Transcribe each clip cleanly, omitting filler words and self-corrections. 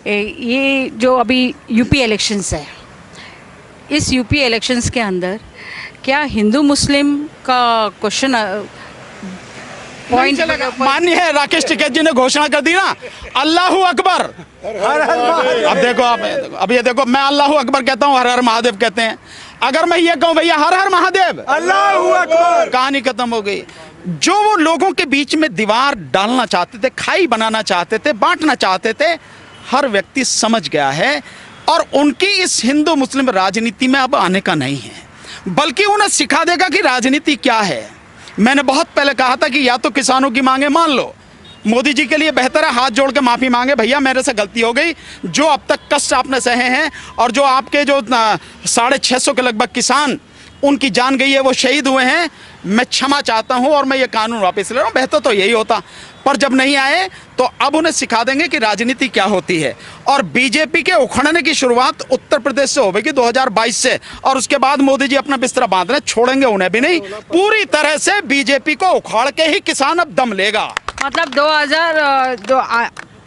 ये जो अभी यूपी इलेक्शंस है, इस यूपी इलेक्शंस के अंदर क्या हिंदू मुस्लिम का क्वेश्चन पॉइंट माननीय राकेश टिकैत जी ने घोषणा कर दी ना, अल्लाहू अकबर। अब देखो, आप देखो, अब ये देखो, मैं अल्लाहू अकबर कहता हूँ, हर हर महादेव कहते हैं। अगर मैं ये कहूँ भैया हर हर महादेव, अल्लाहू अकबर, कहानी खत्म हो गई। जो वो लोगों के बीच में दीवार डालना चाहते थे, खाई बनाना चाहते थे, बांटना चाहते थे, हर व्यक्ति समझ गया है और उनकी इस हिंदू मुस्लिम राजनीति में अब आने का नहीं है, बल्कि उन्हें सिखा देगा कि राजनीति क्या है। मैंने बहुत पहले कहा था कि या तो किसानों की मांगे मान लो, मोदी जी के लिए बेहतर है हाथ जोड़ के माफ़ी मांगे, भैया मेरे से गलती हो गई, जो अब तक कष्ट आपने सहे हैं और जो आपके जो 650 के लगभग किसान उनकी जान गई है, वो शहीद हुए हैं, मैं क्षमा चाहता हूं और मैं ये कानून वापस ले रहा हूं। बेहतर तो यही होता, पर जब नहीं आए तो अब उन्हें सिखा देंगे कि राजनीति क्या होती है। और बीजेपी के उखड़ने की शुरुआत उत्तर प्रदेश से होगी 2022 से, और उसके बाद मोदी जी अपना बिस्तरा बांधने छोड़ेंगे उन्हें भी नहीं। पूरी तरह से बीजेपी को उखाड़ के ही किसान अब दम लेगा। मतलब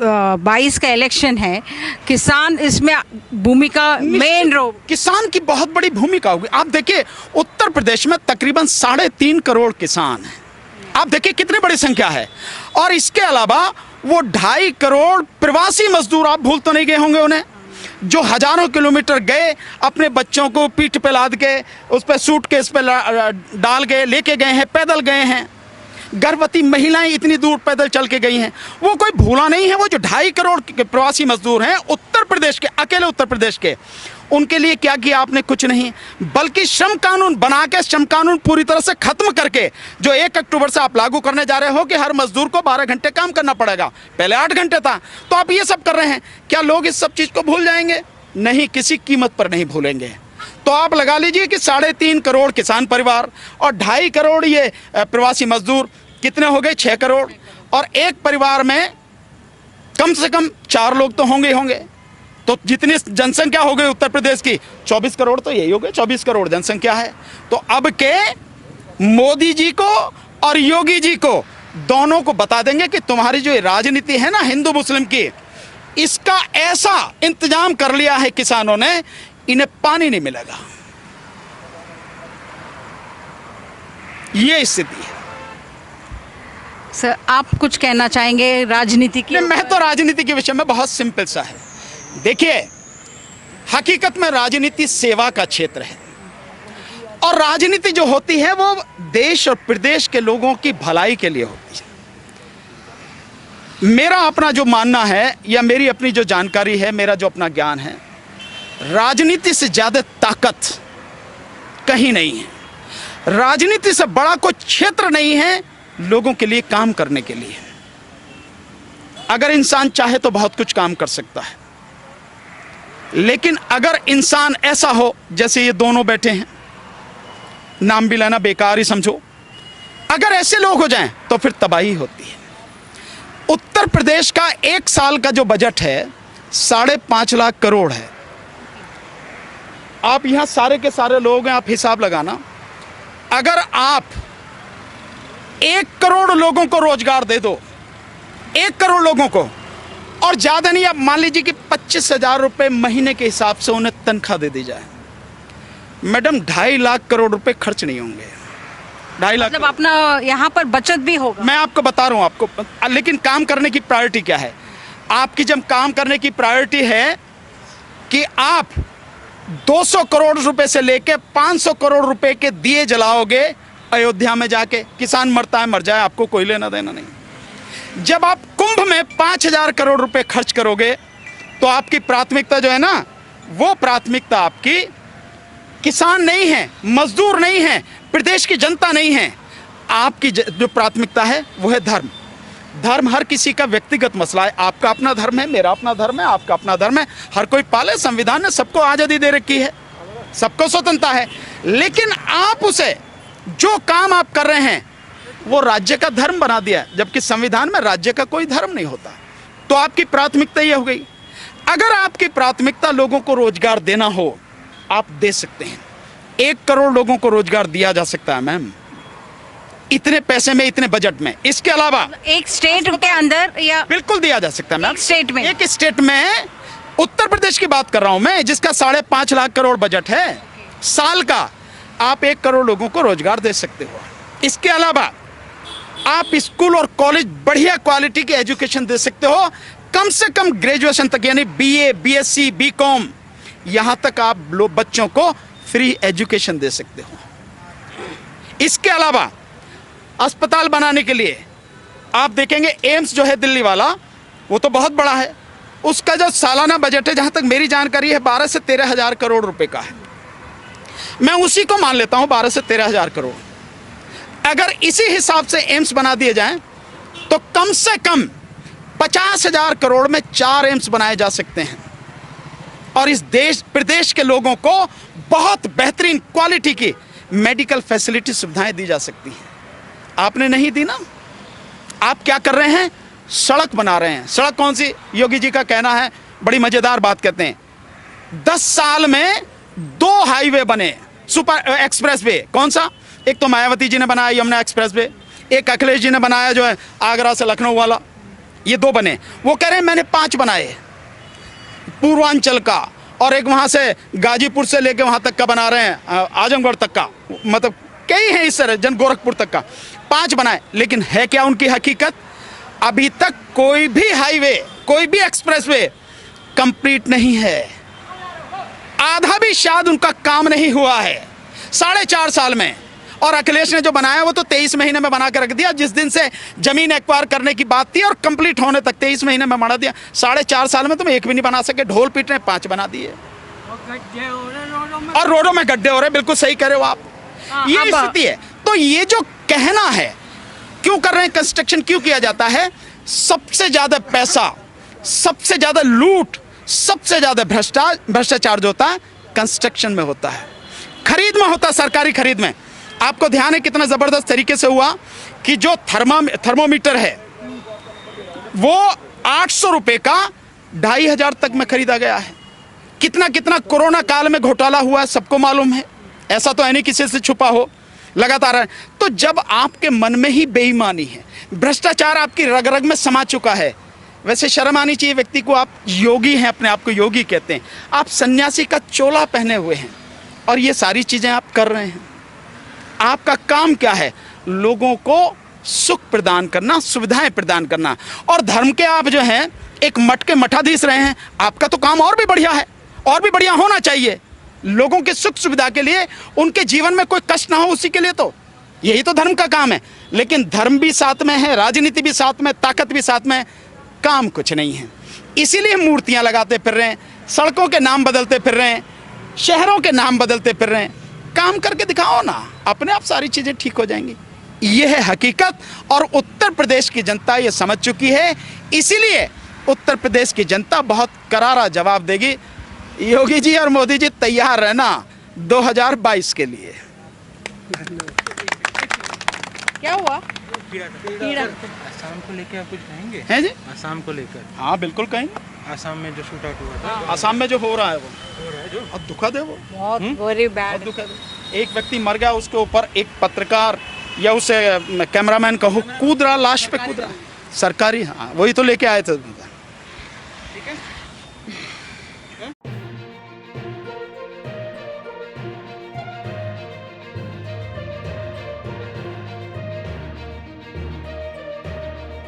2022 का इलेक्शन है, किसान इसमें भूमिका मेन रोल, किसान की बहुत बड़ी भूमिका होगी। आप देखिए उत्तर प्रदेश में तकरीबन 3.5 करोड़ किसान हैं, आप देखिए कितनी बड़ी संख्या है। और इसके अलावा वो 2.5 करोड़ प्रवासी मजदूर, आप भूल तो नहीं गए होंगे उन्हें, जो हजारों किलोमीटर गए, अपने बच्चों को पीठ पे लाद के उस पर सूटकेस पे डाल के लेके गए हैं, पैदल गए हैं। गर्भवती महिलाएं इतनी दूर पैदल चल के गई हैं, वो कोई भूला नहीं है। वो जो 2.5 करोड़ के प्रवासी मजदूर हैं उत्तर प्रदेश के, अकेले उत्तर प्रदेश के, उनके लिए क्या किया आपने? कुछ नहीं, बल्कि श्रम कानून बना के, श्रम कानून पूरी तरह से खत्म करके, जो 1 अक्टूबर से आप लागू करने जा रहे हो कि हर मजदूर को 12 घंटे काम करना पड़ेगा, पहले 8 घंटे था, तो आप ये सब कर रहे हैं। क्या लोग इस सब चीज को भूल जाएंगे? नहीं, किसी कीमत पर नहीं भूलेंगे। तो आप लगा लीजिए कि 3.5 करोड़ किसान परिवार और 2.5 करोड़ ये प्रवासी मजदूर, कितने हो गए? 6 करोड़। और एक परिवार में कम से कम 4 लोग तो होंगे ही होंगे। तो जितनी जनसंख्या हो गई उत्तर प्रदेश की 24 करोड़, तो यही हो गए, 24 करोड़ जनसंख्या है। तो अब के मोदी जी को और योगी जी को दोनों को बता देंगे कि तुम्हारी जो राजनीति है ना हिंदू मुस्लिम की, इसका ऐसा इंतजाम कर लिया है किसानों ने, इन्हें पानी नहीं मिलेगा। ये स्थिति है। सर आप कुछ कहना चाहेंगे राजनीति की? मैं तो राजनीति के विषय में बहुत सिंपल सा है। देखिए, हकीकत में राजनीति सेवा का क्षेत्र है और राजनीति जो होती है वो देश और प्रदेश के लोगों की भलाई के लिए होती है। मेरा अपना जो मानना है या मेरी अपनी जो जानकारी है, मेरा जो अपना ज्ञान है, राजनीति से ज्यादा ताकत कहीं नहीं है। राजनीति से बड़ा कोई क्षेत्र नहीं है लोगों के लिए काम करने के लिए। अगर इंसान चाहे तो बहुत कुछ काम कर सकता है, लेकिन अगर इंसान ऐसा हो जैसे ये दोनों बैठे हैं, नाम भी लेना बेकार ही समझो, अगर ऐसे लोग हो जाएं तो फिर तबाही होती है। उत्तर प्रदेश का 1 साल का जो बजट है 5.5 लाख करोड़ है। आप यहां सारे के सारे लोग हैं, आप हिसाब लगाना, अगर आप 1 करोड़ लोगों को रोजगार दे दो, 1 करोड़ लोगों को, और ज्यादा नहीं, आप मान लीजिए कि 25,000 रुपए महीने के हिसाब से उन्हें तनख्वाह दे दी जाए, मैडम 2.5 लाख करोड़ रुपए खर्च नहीं होंगे। 2.5 लाख मतलब अपना यहाँ पर बचत भी होगा। मैं आपको बता रहा हूं आपको, लेकिन काम करने की प्रायोरिटी क्या है आपकी? जब काम करने की प्रायोरिटी है कि आप 200 करोड़ रुपए से लेके 500 करोड़ रुपए के दिए जलाओगे अयोध्या में जाके, किसान मरता है मर जाए, आपको कोई लेना देना नहीं। जब आप कुंभ में 5,000 करोड़ रुपए खर्च करोगे तो आपकी प्राथमिकता जो है ना, वो प्राथमिकता आपकी किसान नहीं है, मजदूर नहीं है, प्रदेश की जनता नहीं है। आपकी जो प्राथमिकता है वो है धर्म। धर्म हर किसी का व्यक्तिगत मसला है। आपका अपना धर्म है, मेरा अपना धर्म है, आपका अपना धर्म है, हर कोई पाले। संविधान ने सबको आज़ादी दे रखी है, सबको स्वतंत्रता है, लेकिन आप उसे, जो काम आप कर रहे हैं वो राज्य का धर्म बना दिया, जबकि संविधान में राज्य का कोई धर्म नहीं होता। तो आपकी प्राथमिकता ये हो गई। अगर आपकी प्राथमिकता लोगों को रोजगार देना हो, आप दे सकते हैं। 1 करोड़ लोगों को रोजगार दिया जा सकता है मैम, इतने पैसे में, इतने बजट में। इसके अलावा एक स्टेट के अंदर या बिल्कुल दिया जा सकता है मैम। एक स्टेट में, एक स्टेट में उत्तर प्रदेश की बात कर रहा हूं मैं, जिसका 5.5 लाख करोड़ बजट है साल का। आप 1 करोड़ लोगों को रोजगार दे सकते हो। इसके अलावा आप स्कूल और कॉलेज बढ़िया क्वालिटी की एजुकेशन दे सकते हो, कम से कम ग्रेजुएशन तक, यानी BA, BSc, BCom, यहां तक आप लोग बच्चों को फ्री एजुकेशन दे सकते हो। इसके अलावा अस्पताल बनाने के लिए आप देखेंगे एम्स जो है दिल्ली वाला, वो तो बहुत बड़ा है। उसका जो सालाना बजट है, जहां तक मेरी जानकारी है, 12 से 13 हज़ार करोड़ रुपए का है। मैं उसी को मान लेता हूं, 12 से 13 हज़ार करोड़। अगर इसी हिसाब से एम्स बना दिए जाएं तो कम से कम 50,000 करोड़ में 4 एम्स बनाए जा सकते हैं और इस देश प्रदेश के लोगों को बहुत बेहतरीन क्वालिटी की मेडिकल फैसिलिटी सुविधाएं दी जा सकती हैं। आपने नहीं दी ना। आप क्या कर रहे हैं? सड़क बना रहे हैं। सड़क कौन सी? योगी जी का कहना है, बड़ी मजेदार बात कहते हैं, 10 साल में 2 हाईवे बने, सुपर एक्सप्रेस वे। कौन सा? एक तो मायावती जी ने बनाया यमुना एक्सप्रेस वे, एक अखिलेश जी ने बनाया जो है आगरा से लखनऊ वाला, ये 2 बने। वो कह रहे हैं मैंने 5 बनाए, पूर्वांचल का, और एक वहाँ से गाजीपुर से लेके वहाँ तक का बना रहे हैं, आजमगढ़ तक का, मतलब कई हैं इस तरह, जन गोरखपुर तक का 5 बनाए। लेकिन है क्या उनकी हकीकत? अभी तक कोई भी हाईवे, कोई भी एक्सप्रेसवे कंप्लीट नहीं है। आधा भी शायद उनका काम नहीं हुआ है 4.5 साल में। और अखिलेश ने जो बनाया वो तो 23 महीने में बना के रख दिया। जिस दिन से जमीन एक्वायर करने की बात थी और कंप्लीट होने तक 23 महीने में बना दिया। 4.5 साल में तुम एक भी नहीं बना सके। ढोल पीट रहे 5 बना दिए और रोडों में गड्ढे हो रहे। बिल्कुल सही कह रहे हो आप। ये स्थिति है। तो ये जो कहना है, क्यों कर रहे हैं कंस्ट्रक्शन, क्यों किया जाता है? सबसे ज्यादा पैसा, सबसे ज्यादा लूट, सबसे ज्यादा भ्रष्टाचार जो होता है कंस्ट्रक्शन में होता है, खरीद में होता है, सरकारी खरीद में। आपको ध्यान है कितना जबरदस्त तरीके से हुआ कि जो थर्मोमीटर है वो 800 रुपए का 2,500 तक में खरीदा गया है। कितना कितना कोरोना काल में घोटाला हुआ है, सबको मालूम है। ऐसा तो है नहीं किसी से छुपा हो, लगातार है। तो जब आपके मन में ही बेईमानी है, भ्रष्टाचार आपकी रग रग में समा चुका है, वैसे शर्म आनी चाहिए व्यक्ति को। आप योगी हैं, अपने आप को योगी कहते हैं, आप सन्यासी का चोला पहने हुए हैं और ये सारी चीजें आप कर रहे हैं। आपका काम क्या है? लोगों को सुख प्रदान करना, सुविधाएं प्रदान करना। और धर्म के आप जो हैं एक मठ के मठाधीश रहे हैं, आपका तो काम और भी बढ़िया है, और भी बढ़िया होना चाहिए। लोगों के सुख सुविधा के लिए, उनके जीवन में कोई कष्ट ना हो, उसी के लिए तो यही तो धर्म का काम है। लेकिन धर्म भी साथ में है, राजनीति भी साथ में, ताकत भी साथ में, काम कुछ नहीं है। इसीलिए मूर्तियां लगाते फिर रहे हैं, सड़कों के नाम बदलते फिर रहे हैं, शहरों के नाम बदलते फिर रहे हैं। काम करके दिखाओ ना, अपने आप सारी चीजें ठीक हो जाएंगी। ये है हकीकत और उत्तर प्रदेश की जनता ये समझ चुकी है। इसीलिए उत्तर प्रदेश की जनता बहुत करारा जवाब देगी। योगी जी और मोदी जी तैयार रहना 2022 के लिए। क्या हुआ? आसाम को लेकर आप कुछ कहेंगे? हैं जी? आसाम को लेकर। हाँ बिल्कुल कहेंगे। आसाम में जो शूट आउट हुआ था, आसाम में जो हो रहा है वो अब दुखद है। वो बहुत वेरी बहुत बैड। दुखद है। एक व्यक्ति मर गया, उसके ऊपर एक पत्रकार या उसे कैमरामैन कहो कूद रहा, लाश पे कूद रहा। सरकारी, हाँ वही तो लेके आए थे